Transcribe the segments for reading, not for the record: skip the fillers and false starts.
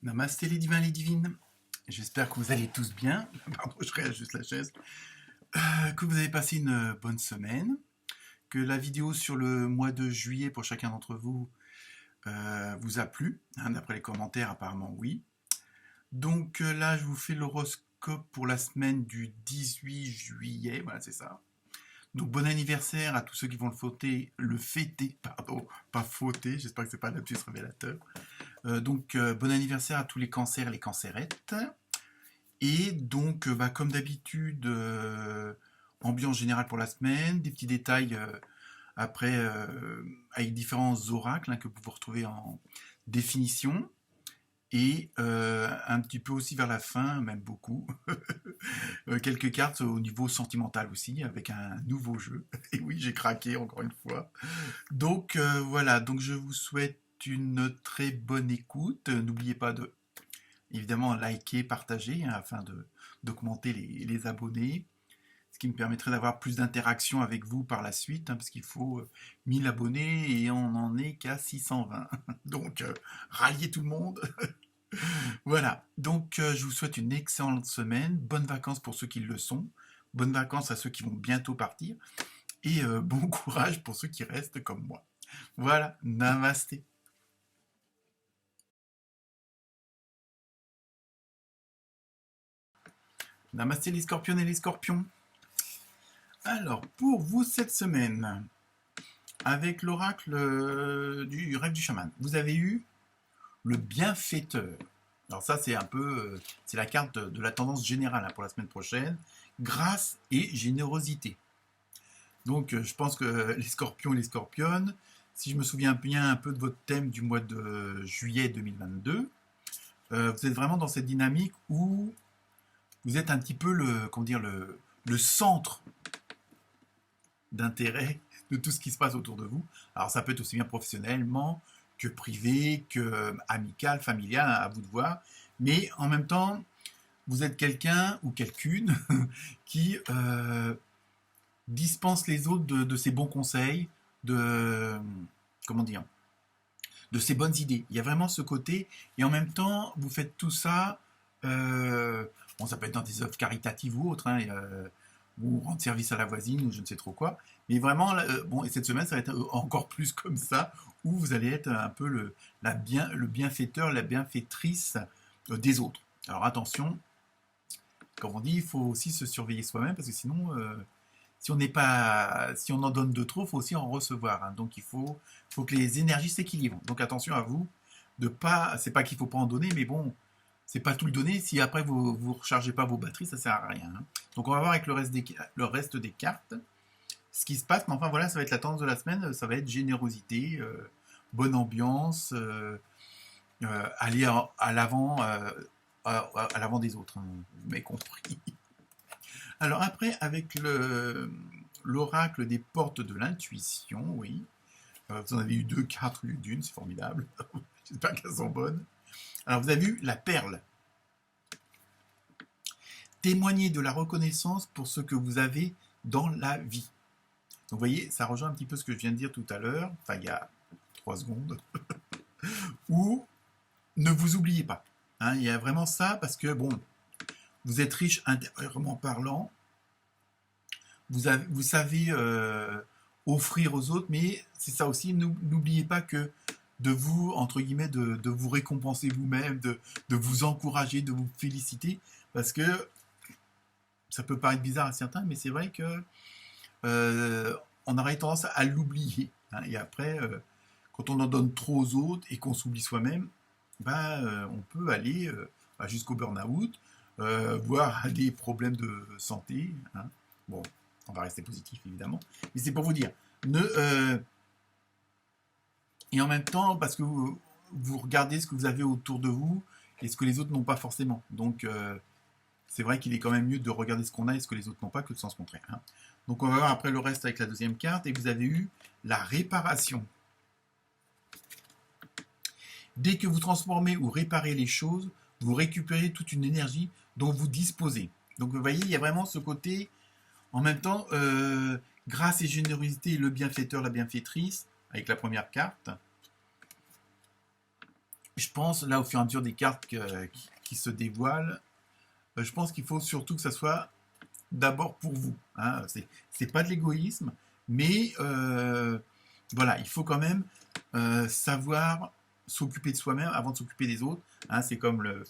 Namasté les divins, les divines. J'espère que vous allez tous bien. Pardon, je réajuste la chaise. Que vous avez passé une bonne semaine. Que la vidéo sur le mois de juillet pour chacun d'entre vous vous a plu. D'après les commentaires, apparemment oui. Donc là, je vous fais l'horoscope pour la semaine du 18 juillet. Voilà, c'est ça. Donc bon anniversaire à tous ceux qui vont le fêter, pardon, pas fauter. J'espère que c'est pas un lapsus révélateur. Bon anniversaire à tous les cancers et les cancérettes. Et donc, comme d'habitude, ambiance générale pour la semaine, des petits détails après avec différents oracles que vous retrouvez en définition. Et un petit peu aussi vers la fin, même beaucoup, quelques cartes au niveau sentimental aussi, avec un nouveau jeu. Et oui, j'ai craqué encore une fois. Donc voilà, donc je vous souhaite une très bonne écoute. N'oubliez pas de évidemment liker, partager afin d'augmenter les abonnés, ce qui me permettrait d'avoir plus d'interaction avec vous par la suite, parce qu'il faut 1000 abonnés et on n'en est qu'à 620. Donc ralliez tout le monde. Voilà, donc je vous souhaite une excellente semaine, bonnes vacances pour ceux qui le sont, bonnes vacances à ceux qui vont bientôt partir et bon courage pour ceux qui restent comme moi. Voilà, namasté. Namasté les scorpions et les scorpions. Alors, pour vous cette semaine, avec l'oracle du rêve du chaman, vous avez eu le bienfaiteur. Alors ça, c'est un peu, c'est la carte de la tendance générale pour la semaine prochaine. Grâce et générosité. Donc, je pense que les scorpions et les scorpionnes, si je me souviens bien un peu de votre thème du mois de juillet 2022, vous êtes vraiment dans cette dynamique où vous êtes un petit peu le centre d'intérêt de tout ce qui se passe autour de vous. Alors ça peut être aussi bien professionnellement que privé, que amical, familial, à vous de voir. Mais en même temps, vous êtes quelqu'un ou quelqu'une qui dispense les autres de ses bons conseils, comment dire, de ses bonnes idées. Il y a vraiment ce côté, et en même temps, vous faites tout ça. Bon, ça peut être dans des œuvres caritatives ou autres, ou rendre service à la voisine, ou je ne sais trop quoi. Mais vraiment, bon, et cette semaine, ça va être encore plus comme ça, où vous allez être un peu le bienfaiteur, la bienfaitrice des autres. Alors attention, comme on dit, il faut aussi se surveiller soi-même, parce que sinon, si on en donne de trop, il faut aussi en recevoir. Donc il faut que les énergies s'équilibrent. Donc attention à vous, de pas, c'est pas qu'il faut pas en donner, mais bon, c'est pas tout le donner. Si après vous rechargez pas vos batteries, ça sert à rien. Donc on va voir avec le reste des cartes ce qui se passe. Mais enfin voilà, ça va être la tendance de la semaine. Ça va être générosité, bonne ambiance, aller à l'avant, à l'avant des autres. Vous m'avez compris. Alors après, avec l'oracle des portes de l'intuition, oui. Vous en avez eu 2, 4 au lieu d'une, c'est formidable. J'espère qu'elles sont bonnes. Alors vous avez vu la perle. Témoignez de la reconnaissance pour ce que vous avez dans la vie. Donc vous voyez, ça rejoint un petit peu ce que je viens de dire tout à l'heure, enfin il y a 3 secondes, où ne vous oubliez pas. Il y a vraiment ça, parce que bon, vous êtes riche intérieurement parlant, vous savez offrir aux autres, mais c'est ça aussi, n'oubliez pas que de vous, entre guillemets, de vous récompenser vous-même, de vous encourager, de vous féliciter, parce que ça peut paraître bizarre à certains, mais c'est vrai que on aurait tendance à l'oublier. Et après, quand on en donne trop aux autres et qu'on s'oublie soi-même, on peut aller jusqu'au burn-out, voire des problèmes de santé. Bon, on va rester positif évidemment, mais c'est pour vous dire, et en même temps, parce que vous regardez ce que vous avez autour de vous et ce que les autres n'ont pas forcément. Donc c'est vrai qu'il est quand même mieux de regarder ce qu'on a et ce que les autres n'ont pas que de sens contraire. Donc on va voir après le reste avec la deuxième carte, et vous avez eu la réparation. Dès que vous transformez ou réparez les choses, vous récupérez toute une énergie dont vous disposez. Donc vous voyez, il y a vraiment ce côté, en même temps, grâce et générosité, le bienfaiteur, la bienfaitrice, avec la première carte. pense, là, au fur et à mesure des cartes qui se dévoilent, je pense qu'il faut surtout que ça soit d'abord pour vous. Hein. C'est pas de l'égoïsme, mais voilà, il faut quand même savoir s'occuper de soi-même avant de s'occuper des autres. Hein. C'est comme la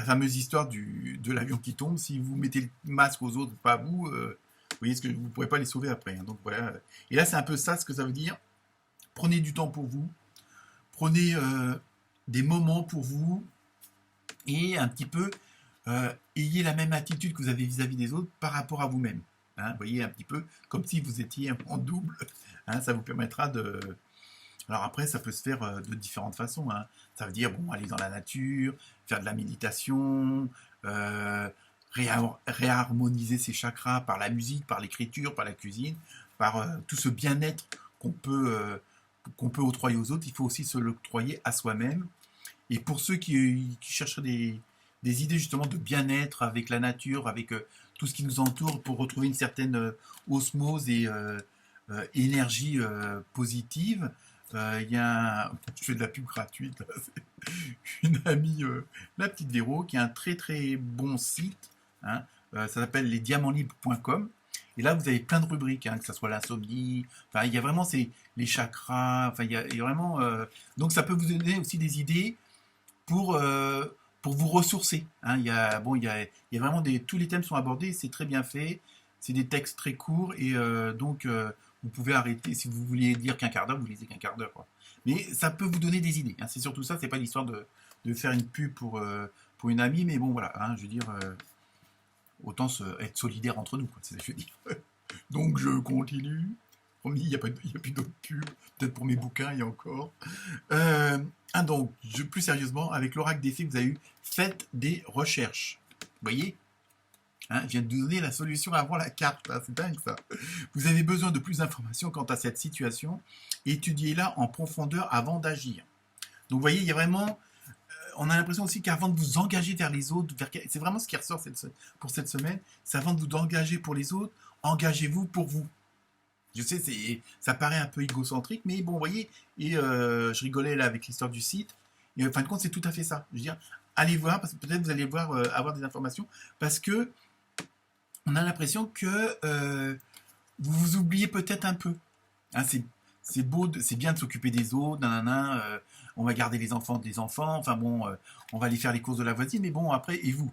fameuse histoire de l'avion qui tombe. Si vous mettez le masque aux autres, pas à vous, vous voyez ce que vous ne pourrez pas les sauver après. Hein. Donc voilà. Et là, c'est un peu ça ce que ça veut dire. Prenez du temps pour vous. Prenez des moments pour vous et un petit peu ayez la même attitude que vous avez vis-à-vis des autres par rapport à vous-même. Hein, vous voyez, un petit peu comme si vous étiez en double. Hein, ça vous permettra de... Alors après, ça peut se faire de différentes façons. Hein. Ça veut dire, bon, aller dans la nature, faire de la méditation, réharmoniser ses chakras par la musique, par l'écriture, par la cuisine, par tout ce bien-être qu'on peut octroyer aux autres. Il faut aussi se l'octroyer à soi-même. Et pour ceux qui chercheraient des idées justement de bien-être avec la nature, avec tout ce qui nous entoure, pour retrouver une certaine osmose et énergie positive, il y a je fais de la pub gratuite, là, une amie, la petite Véro, qui a un très très bon site, hein, ça s'appelle lesdiamantlibres.com. Et là, vous avez plein de rubriques, hein, que ce soit l'insomnie, enfin, il y a vraiment les chakras, enfin, il y a vraiment... donc, ça peut vous donner aussi des idées pour vous ressourcer. Hein. Il y a vraiment tous les thèmes sont abordés, c'est très bien fait, c'est des textes très courts et donc vous pouvez arrêter, si vous vouliez lire qu'un quart d'heure, vous lisez qu'un quart d'heure. Quoi. Mais ça peut vous donner des idées. Hein. C'est surtout ça, c'est pas l'histoire de faire une pub pour une amie, mais bon voilà, hein, je veux dire, autant être solidaire entre nous, quoi, c'est ce que je veux dire. Donc je continue. Promis, il n'y a plus d'autres pubs. Peut-être pour mes bouquins, il y a encore. Donc, plus sérieusement, avec l'oracle des fées que vous avez eu, faites des recherches. Vous voyez, hein, je viens de vous donner la solution avant la carte. Hein, c'est dingue ça. Vous avez besoin de plus d'informations quant à cette situation. Étudiez-la en profondeur avant d'agir. Donc, vous voyez, il y a vraiment... on a l'impression aussi qu'avant de vous engager vers les autres, c'est vraiment ce qui ressort pour cette semaine, c'est avant de vous engager pour les autres, engagez-vous pour vous. Je sais, ça paraît un peu égocentrique, mais bon, vous voyez, et je rigolais là avec l'histoire du site, et en fin de compte, c'est tout à fait ça. Je veux dire, allez voir, parce que peut-être vous allez voir, avoir des informations, parce que on a l'impression que vous vous oubliez peut-être un peu. Hein, c'est beau, c'est bien de s'occuper des autres, nanana, on va garder les enfants des enfants, enfin bon, on va aller faire les courses de la voisine, mais bon, après, et vous?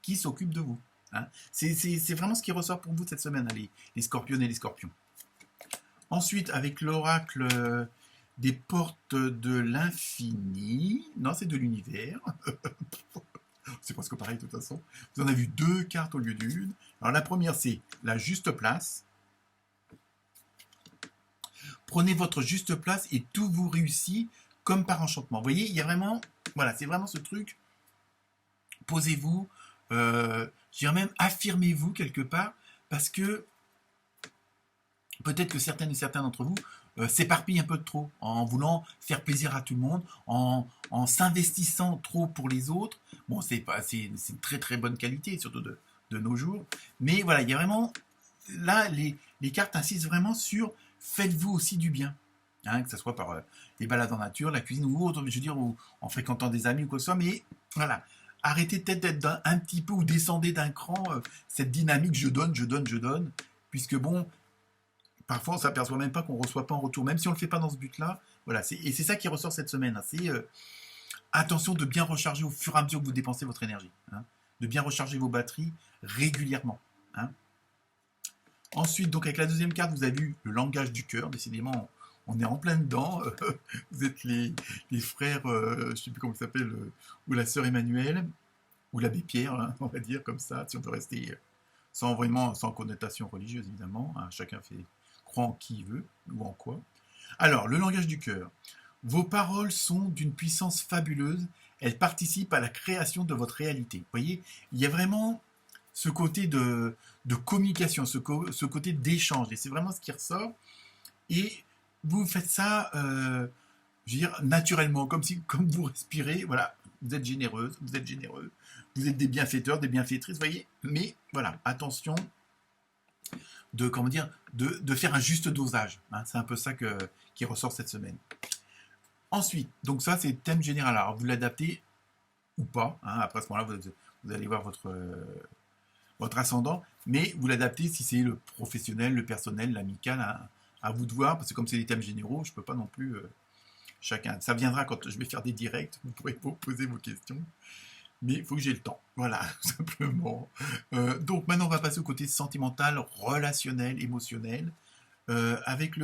Qui s'occupe de vous? Hein, c'est vraiment ce qui ressort pour vous cette semaine, hein, les scorpions et les scorpions. Ensuite, avec l'oracle des portes de l'infini, non, c'est de l'univers. C'est presque pareil de toute façon. Vous en avez vu 2 cartes au lieu d'une. Alors la première, c'est la juste place. Prenez votre juste place et tout vous réussit comme par enchantement. Vous voyez, il y a vraiment, voilà, c'est vraiment ce truc. Posez-vous, je dirais même affirmez-vous quelque part, parce que peut-être que certaines et certains d'entre vous s'éparpillent un peu de trop en voulant faire plaisir à tout le monde, en s'investissant trop pour les autres. Bon, c'est une très très bonne qualité, surtout de nos jours. Mais voilà, il y a vraiment... Là, les cartes insistent vraiment sur faites-vous aussi du bien. Hein, que ce soit par les balades en nature, la cuisine ou autre, je veux dire, ou en fréquentant des amis ou quoi que ce soit. Mais voilà, arrêtez peut-être d'être un petit peu ou descendez d'un cran cette dynamique je donne, je donne, je donne. Puisque bon, parfois on ne s'aperçoit même pas qu'on ne reçoit pas en retour, même si on ne le fait pas dans ce but-là. Voilà, et c'est ça qui ressort cette semaine. Hein, c'est attention de bien recharger au fur et à mesure que vous dépensez votre énergie. Hein, de bien recharger vos batteries régulièrement. Hein. Ensuite, donc avec la deuxième carte, vous avez vu le langage du cœur. Décidément, on est en plein dedans. Vous êtes les frères, je ne sais plus comment ça s'appelle, ou la sœur Emmanuel, ou l'abbé Pierre, hein, on va dire comme ça, si on peut rester sans connotation religieuse évidemment. Hein, chacun croit en qui il veut ou en quoi. Alors, le langage du cœur. Vos paroles sont d'une puissance fabuleuse. Elles participent à la création de votre réalité. Vous voyez, il y a vraiment ce côté de communication, ce côté d'échange. Et c'est vraiment ce qui ressort. Et vous faites ça, je veux dire, naturellement, comme vous respirez. Voilà, vous êtes généreuse, vous êtes généreux. Vous êtes des bienfaiteurs, des bienfaitrices, vous voyez. Mais voilà, attention de faire un juste dosage. Hein, c'est un peu ça qui ressort cette semaine. Ensuite, donc ça, c'est le thème général. Alors, vous l'adaptez ou pas. Hein, après, à ce moment-là, vous allez voir votre ascendant, mais vous l'adaptez si c'est le professionnel, le personnel, l'amical, à vous de voir, parce que comme c'est des thèmes généraux, je ne peux pas non plus chacun. Ça viendra quand je vais faire des directs, vous pourrez vous poser vos questions, mais il faut que j'ai le temps. Voilà, tout simplement. Donc maintenant, on va passer au côté sentimental, relationnel, émotionnel. Avec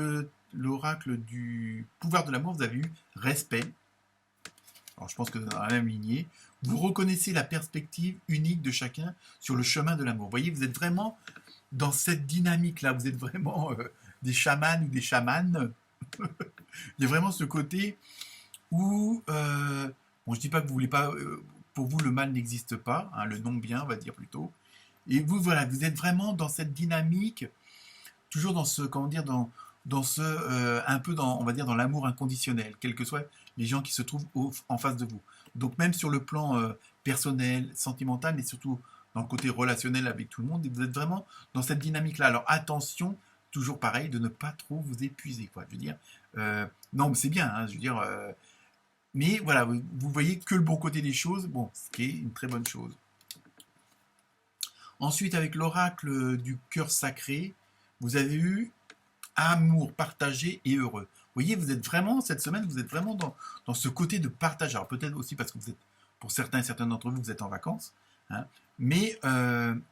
l'oracle du pouvoir de l'amour, vous avez eu respect. Alors je pense que dans la même lignée, vous reconnaissez la perspective unique de chacun sur le chemin de l'amour. Vous voyez, vous êtes vraiment dans cette dynamique-là, vous êtes vraiment des chamans ou des chamanes. Il y a vraiment ce côté où, bon, je ne dis pas que vous voulez pas, pour vous le mal n'existe pas, hein, le non-bien, on va dire plutôt. Et vous, voilà, vous êtes vraiment dans cette dynamique, toujours dans ce, comment dire, dans ce, un peu dans, on va dire, dans l'amour inconditionnel, quels que soient les gens qui se trouvent en face de vous. Donc même sur le plan personnel, sentimental, mais surtout dans le côté relationnel avec tout le monde, vous êtes vraiment dans cette dynamique-là. Alors attention, toujours pareil, de ne pas trop vous épuiser, quoi. Je veux dire, non, mais c'est bien, hein, je veux dire, mais voilà, vous voyez que le bon côté des choses, bon, ce qui est une très bonne chose. Ensuite, avec l'oracle du cœur sacré, vous avez eu amour, partagé et heureux. Vous voyez, vous êtes vraiment, cette semaine, vous êtes vraiment dans ce côté de partage. Alors peut-être aussi parce que vous êtes, pour certains et certains d'entre vous, vous êtes en vacances, hein, mais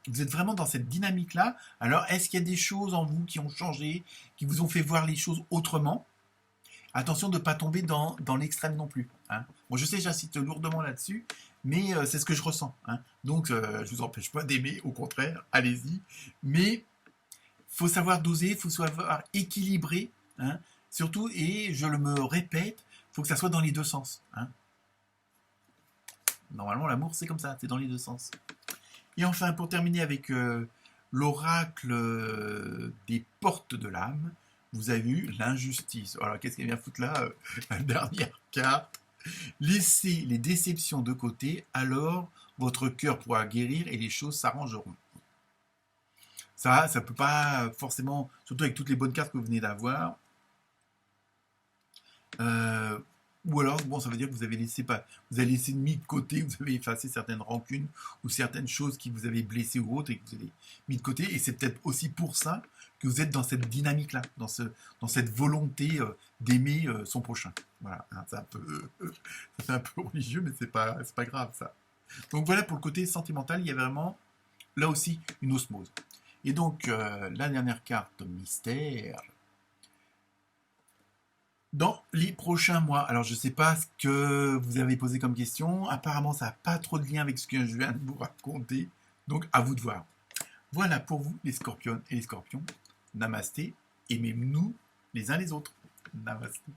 vous êtes vraiment dans cette dynamique-là. Alors, est-ce qu'il y a des choses en vous qui ont changé, qui vous ont fait voir les choses autrement? Attention de ne pas tomber dans l'extrême non plus. Hein. Bon, je sais, j'insiste lourdement là-dessus, mais c'est ce que je ressens. Hein. Donc, je ne vous empêche pas d'aimer, au contraire, allez-y. Mais faut savoir doser, il faut savoir équilibrer, hein, surtout, et je le me répète, il faut que ça soit dans les deux sens. Hein. Normalement, l'amour, c'est comme ça, c'est dans les deux sens. Et enfin, pour terminer avec l'oracle des portes de l'âme, vous avez eu l'injustice. Alors, qu'est-ce qu'elle vient foutre là la dernière carte. Laissez les déceptions de côté, alors votre cœur pourra guérir et les choses s'arrangeront. Ça ne peut pas forcément, surtout avec toutes les bonnes cartes que vous venez d'avoir. Euh, ou alors, bon, ça veut dire que vous avez laissé mis de côté, vous avez effacé certaines rancunes ou certaines choses qui vous avaient blessé ou autres et que vous avez mis de côté. Et c'est peut-être aussi pour ça que vous êtes dans cette dynamique-là, dans cette volonté d'aimer son prochain. Voilà, hein, c'est un peu religieux, mais c'est pas grave ça. Donc voilà pour le côté sentimental, il y a vraiment là aussi une osmose. Et donc, la dernière carte mystère. Dans les prochains mois, alors je ne sais pas ce que vous avez posé comme question. Apparemment, ça n'a pas trop de lien avec ce que je viens de vous raconter. Donc, à vous de voir. Voilà pour vous, les scorpions et les scorpions. Namasté. Aimez-nous les uns les autres. Namasté.